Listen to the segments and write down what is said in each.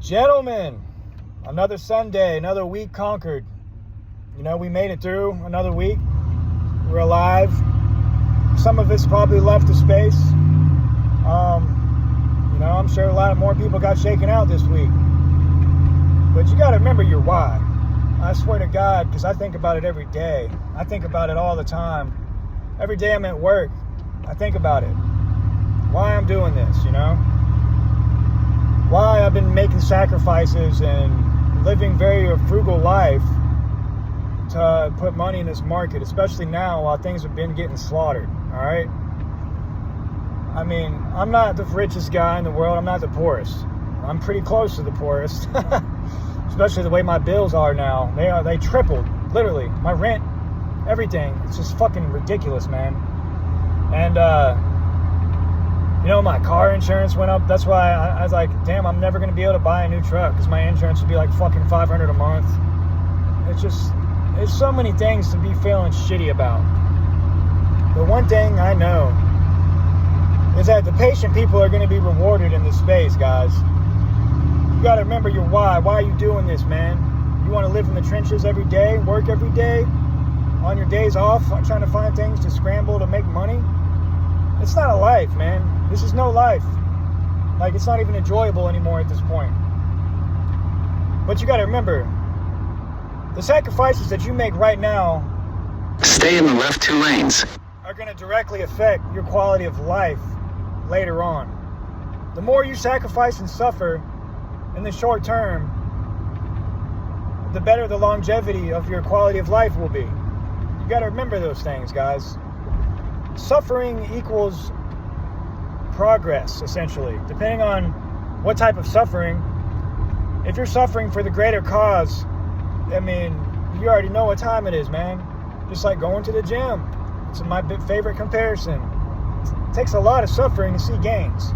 Gentlemen, another Sunday, another week conquered. You know, we made it through another week. We're alive. Some of us probably left the space. I'm sure a lot more people got shaken out this week. But you got to remember your why. I swear to God, because I think about it every day. I think about it all the time. Every day I'm at work, I think about it. Why I'm doing this, Why I've been making sacrifices and living very frugal life to put money in this market, especially now while things have been getting slaughtered, all right? I mean, I'm not the richest guy in the world. I'm not the poorest. I'm pretty close to the poorest, especially the way my bills are now. They tripled, literally. My rent, everything. It's just fucking ridiculous, man. And, my car insurance went up. That's why I was like, damn, I'm never going to be able to buy a new truck because my insurance would be like fucking $500 a month. There's so many things to be feeling shitty about. But one thing I know is that the patient people are going to be rewarded in this space, guys. You got to remember your why. Why are you doing this, man? You want to live in the trenches every day, work every day, on your days off, trying to find things to scramble to make money? It's not a life, man. This is no life. Like, it's not even enjoyable anymore at this point. But you got to remember, the sacrifices that you make right now, stay in the left 2 lanes, are going to directly affect your quality of life later on. The more you sacrifice and suffer in the short term, the better the longevity of your quality of life will be. You got to remember those things, guys. Suffering equals progress, essentially, depending on what type of suffering. If you're suffering for the greater cause, I mean, you already know what time it is, man. Just like going to the gym. It's my favorite comparison. It takes a lot of suffering to see gains.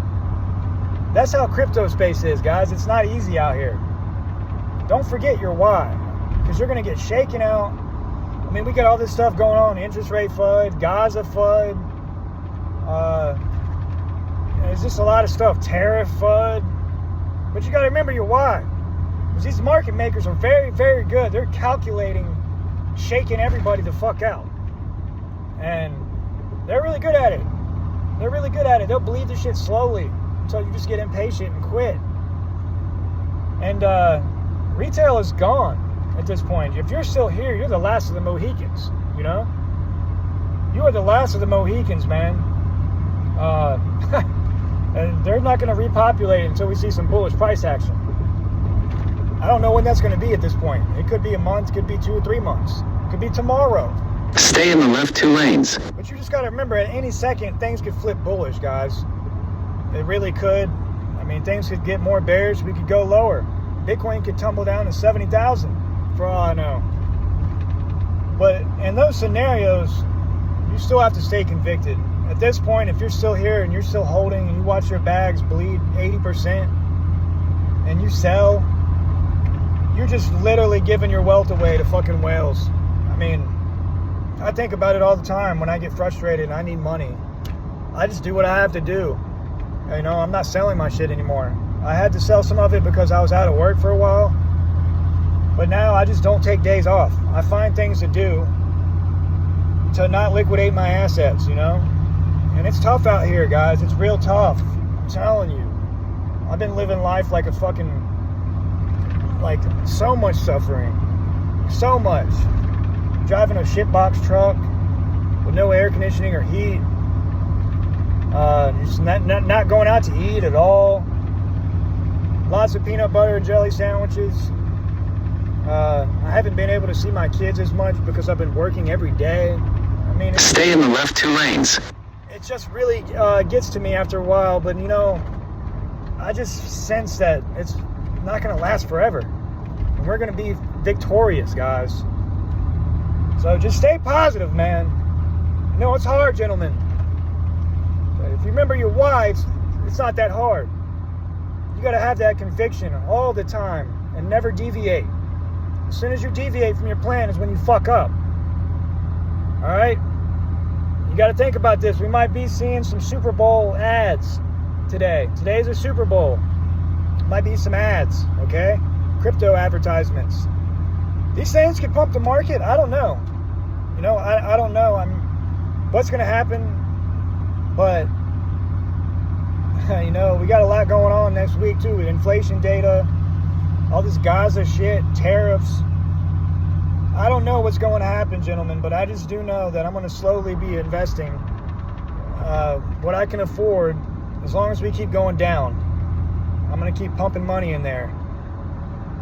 That's how crypto space is, guys. It's not easy out here. Don't forget your why, because you're going to get shaken out. I mean, we got all this stuff going on, interest rate FUD, Gaza FUD, there's just a lot of stuff, tariff FUD, but you got to remember your why, because these market makers are very, very good. They're calculating, shaking everybody the fuck out, and they're really good at it. They'll bleed the shit slowly until you just get impatient and quit. And retail is gone. At this point, if you're still here, you're the last of the Mohicans, You are the last of the Mohicans, man. And they're not going to repopulate until we see some bullish price action. I don't know when that's going to be at this point. It could be a month, could be 2 or 3 months. It could be tomorrow. stay in the left 2 lanes. But you just got to remember, at any second, things could flip bullish, guys. It really could. I mean, things could get more bearish. We could go lower. Bitcoin could tumble down to 70,000. For all I know. But in those scenarios, you still have to stay convicted. At this point, if you're still here and you're still holding and you watch your bags bleed 80% and you sell, you're just literally giving your wealth away to fucking whales. I mean, I think about it all the time when I get frustrated and I need money. I just do what I have to do. I'm not selling my shit anymore. I had to sell some of it because I was out of work for a while. But now I just don't take days off. I find things to do to not liquidate my assets, And it's tough out here, guys. It's real tough. I'm telling you. I've been living life like a fucking, so much suffering. So much. Driving a shitbox truck with no air conditioning or heat. Just not going out to eat at all. Lots of peanut butter and jelly sandwiches. I haven't been able to see my kids as much because I've been working every day. I mean, stay in the left 2 lanes. It just really gets to me after a while, but I just sense that it's not going to last forever. And we're going to be victorious, guys. So just stay positive, man. It's hard, gentlemen. But if you remember your why, it's not that hard. You got to have that conviction all the time and never deviate. As soon as you deviate from your plan is when you fuck up. All right? You got to think about this. We might be seeing some Super Bowl ads today. Today's a Super Bowl. Might be some ads, okay? Crypto advertisements. These things could pump the market. I don't know. You know, I don't know. What's going to happen? But, you know, we got a lot going on next week, too. With inflation data, all this Gaza shit, tariffs. I don't know what's going to happen, gentlemen, but I just do know that I'm going to slowly be investing what I can afford as long as we keep going down. I'm going to keep pumping money in there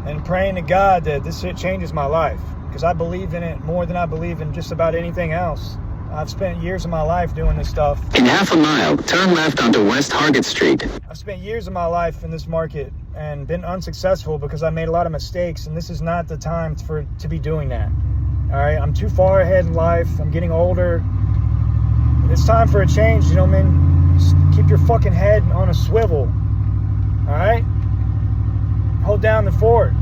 and praying to God that this shit changes my life, because I believe in it more than I believe in just about anything else. I've spent years of my life doing this stuff. In half a mile, turn left onto West Hargett Street. I've spent years of my life in this market and been unsuccessful because I made a lot of mistakes, and this is not the time to be doing that. All right, I'm too far ahead in life. I'm getting older. It's time for a change, gentlemen. Just keep your fucking head on a swivel. All right? Hold down the fort.